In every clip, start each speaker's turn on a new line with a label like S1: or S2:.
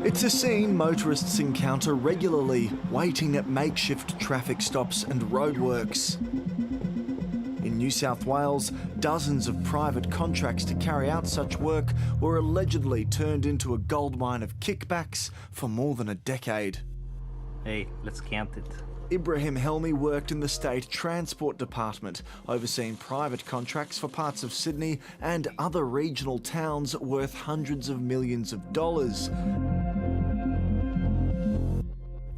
S1: It's a scene motorists encounter regularly, waiting at makeshift traffic stops and roadworks. In New South Wales, dozens of private contracts to carry out such work were allegedly turned into a goldmine of kickbacks for more than a decade.
S2: Hey, let's count it.
S1: Ibrahim Helmi worked in the State Transport Department, overseeing private contracts for parts of Sydney and other regional towns worth hundreds of millions of dollars.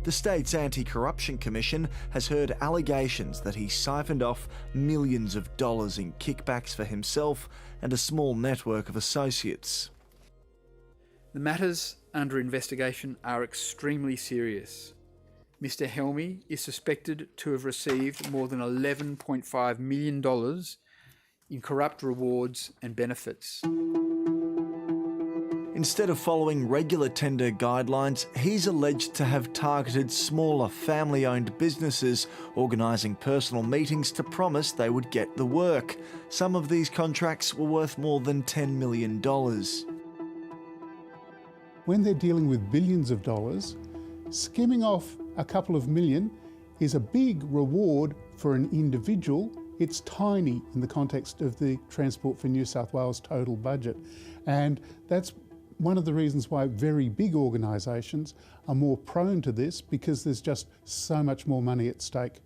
S1: The state's Anti-Corruption Commission has heard allegations that he siphoned off millions of dollars in kickbacks for himself and a small network of associates.
S3: The matters under investigation are extremely serious. Mr. Helmi is suspected to have received more than $11.5 million in corrupt rewards and benefits.
S1: Instead of following regular tender guidelines, he's alleged to have targeted smaller family-owned businesses, organising personal meetings to promise they would get the work. Some of these contracts were worth more than $10 million.
S4: When they're dealing with billions of dollars, skimming off a couple of million is a big reward for an individual. It's tiny in the context of the Transport for New South Wales total budget. And that's one of the reasons why very big organisations are more prone to this, because there's just so much more money at stake.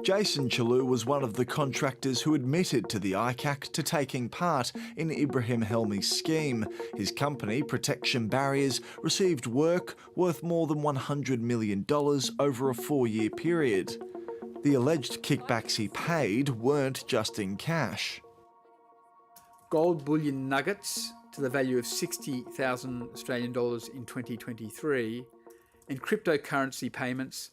S1: Jason Chalou was one of the contractors who admitted to the ICAC to taking part in Ibrahim Helmi's scheme. His company, Protection Barriers, received work worth more than $100 million over a 4-year period. The alleged kickbacks he paid weren't just in cash.
S3: Gold bullion nuggets to the value of 60,000 Australian dollars in 2023, and cryptocurrency payments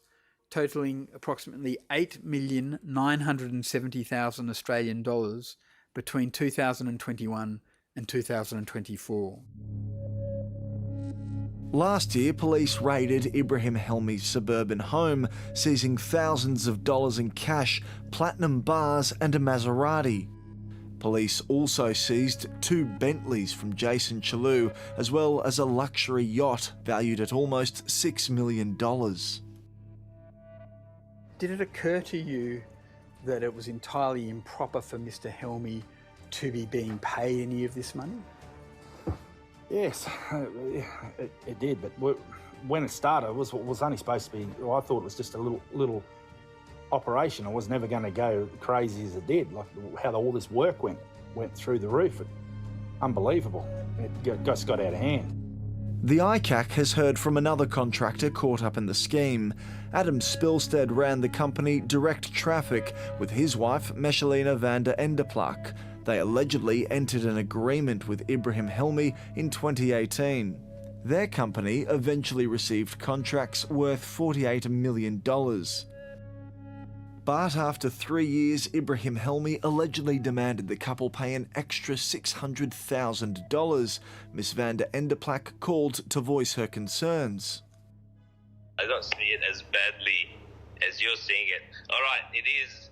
S3: totalling approximately 8,970,000 Australian dollars between 2021 and 2024.
S1: Last year, police raided Ibrahim Helmi's suburban home, seizing thousands of dollars in cash, platinum bars and a Maserati. Police also seized 2 Bentleys from Jason Chalou, as well as a luxury yacht valued at almost $6 million.
S3: Did it occur to you that it was entirely improper for Mr. Helmi to be being paid any of this money?
S2: Yes, it did, but when it started, it was only supposed to be, I thought it was just a little operation. I was never going to go crazy as it did, like how all this work went through the roof. Unbelievable. It just got out of hand.
S1: The ICAC has heard from another contractor caught up in the scheme. Adam Spilstead ran the company Direct Traffic with his wife, Meshalina van der Enderplak. They allegedly entered an agreement with Ibrahim Helmi in 2018. Their company eventually received contracts worth $48 million. But after 3 years, Ibrahim Helmi allegedly demanded the couple pay an extra $600,000. Ms. van der Enderplak called to voice her concerns.
S5: I don't see it as badly as you're seeing it. All right, it is,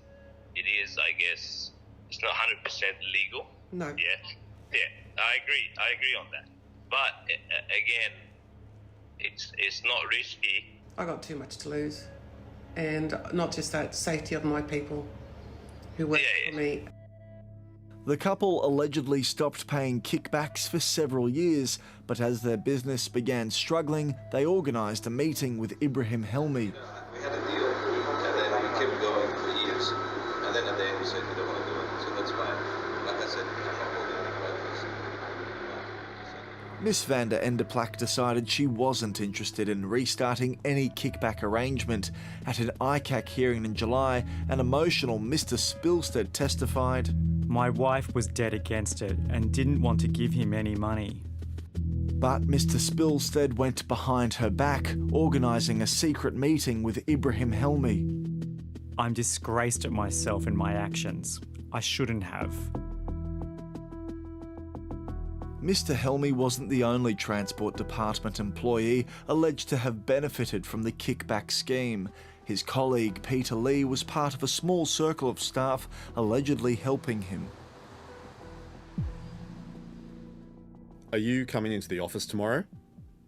S5: I guess, it's not 100% legal.
S6: No.
S5: Yeah, I agree on that. But again, it's not risky.
S6: I got too much to lose. And not just that, safety of my people who work for me.
S1: The couple allegedly stopped paying kickbacks for several years, but as their business began struggling, they organised a meeting with Ibrahim Helmi.
S7: We had a deal, and then we kept going for years. And then at the end we said we don't want to do it, so that's fine. Like I said, I'm not holding any grudges.
S1: Miss van der Enderplak decided she wasn't interested in restarting any kickback arrangement. At an ICAC hearing in July, an emotional Mr. Spilstead testified,
S8: "My wife was dead against it and didn't want to give him any money."
S1: But Mr. Spilstead went behind her back, organising a secret meeting with Ibrahim Helmi.
S8: "I'm disgraced at myself and my actions. I shouldn't have."
S1: Mr. Helmi wasn't the only Transport Department employee alleged to have benefited from the kickback scheme. His colleague Peter Lee was part of a small circle of staff allegedly helping him.
S9: Are you coming into the office tomorrow?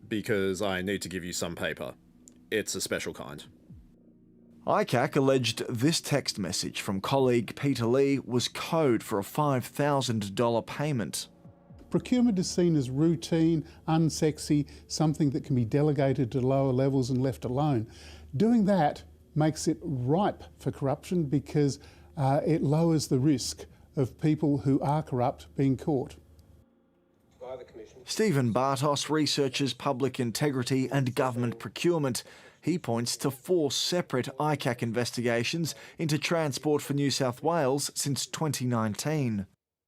S9: Because I need to give you some paper. It's a special kind.
S1: ICAC alleged this text message from colleague Peter Lee was code for a $5,000 payment.
S4: Procurement is seen as routine, unsexy, something that can be delegated to lower levels and left alone. Doing that makes it ripe for corruption because it lowers the risk of people who are corrupt being caught.
S1: Stephen Bartos researches public integrity and government procurement. He points to 4 separate ICAC investigations into Transport for New South Wales since 2019.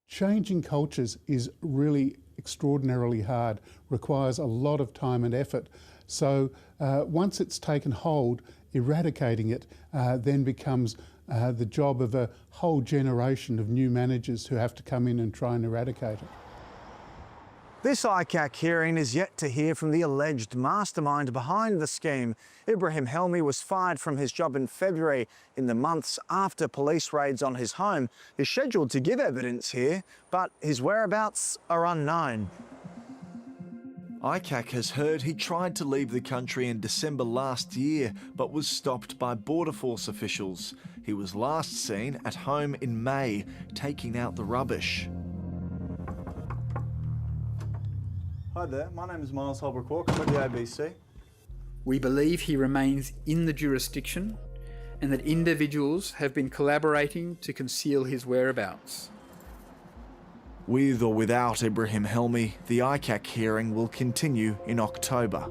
S4: Changing cultures is really extraordinarily hard, requires a lot of time and effort. So once it's taken hold, eradicating it then becomes the job of a whole generation of new managers who have to come in and try and eradicate it.
S1: This ICAC hearing is yet to hear from the alleged mastermind behind the scheme. Ibrahim Helmi was fired from his job in February. In the months after police raids on his home, is scheduled to give evidence here, but his whereabouts are unknown. ICAC has heard he tried to leave the country in December last year, but was stopped by Border Force officials. He was last seen at home in May, taking out the rubbish.
S10: Hi there, my name is Myles Houlbrook-Walk. I'm with the ABC.
S3: We believe he remains in the jurisdiction and that individuals have been collaborating to conceal his whereabouts.
S1: With or without Ibrahim Helmi, the ICAC hearing will continue in October.